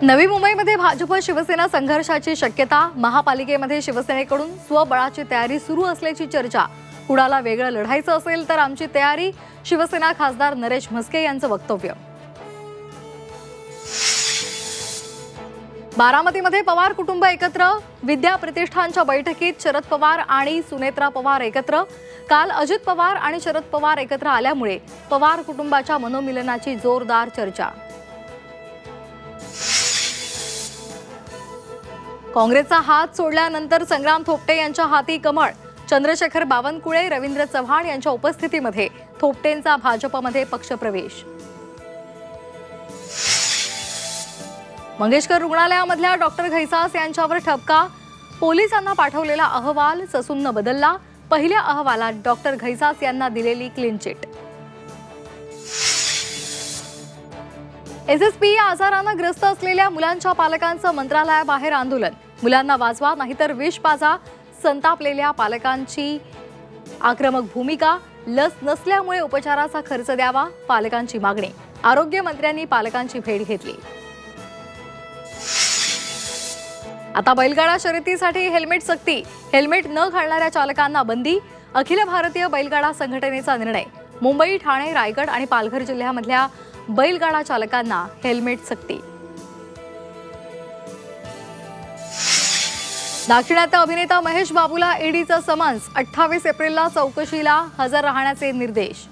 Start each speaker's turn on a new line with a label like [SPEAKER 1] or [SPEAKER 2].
[SPEAKER 1] नवी मुंबईमध्ये भाजप शिवसेना संघर्षाची शक्यता। महापालिकेमध्ये शिवसेनेकडून स्वबळाची तयारी सुरू असल्याची चर्चा। कुणाला वेगळं लढायचं असेल तर आमची तयारी, शिवसेना खासदार नरेश म्हस्के यांचं वक्तव्य। बारामतीमध्ये पवार कुटुंब एकत्र। विद्या प्रतिष्ठानच्या बैठकीत शरद पवार आणि सुनेत्रा पवार एकत्र। काल अजित पवार आणि शरद पवार एकत्र आल्यामुळे पवार कुटुंबाच्या मनोमिलनाची जोरदार चर्चा। काँग्रेसचा हात सोडल्यानंतर संग्राम थोपटे यांच्या हाती कमळ। चंद्रशेखर बावनकुळे, रवींद्र चव्हाण यांच्या उपस्थितीमध्ये थोपटेंचा भाजपमध्ये पक्षप्रवेश। मंगेशकर रुग्णालयामधल्या डॉक्टर घैसास यांच्यावर ठपका। पोलिसांना पाठवलेला अहवाल ससून बदलला। पहिल्या अहवालात डॉक्टर घैसास यांना दिलेली क्लीन चिट। एसएसपी या आजाराने ग्रस्त असलेल्या मुलांच्या पालकांचं मंत्रालयाबाहेर आंदोलन। मुलांना वाचवा नाहीतर विष पाजा। संतापलेल्या पालकांची आक्रमक भूमिका। लस नसल्यामुळे उपचाराचा खर्च द्यावा, पालकांची मागणी। आरोग्य मंत्र्यांनी पालकांची भेट घेतली। आता बैलगाडा शर्यतीसाठी हेल्मेट सक्ती। हेल्मेट न घालणाऱ्या चालकांना बंदी। अखिल भारतीय बैलगाडा संघटनेचा निर्णय। मुंबई, ठाणे, रायगड आणि पालघर जिल्ह्यामधल्या बैलगाडा चालकांना हेल्मेट सक्ती। दाक्षिणात्य अभिनेता महेश बाबूला ईडीचं समन्स। 28 एप्रिलला चौकशीला हजर राहण्याचे निर्देश।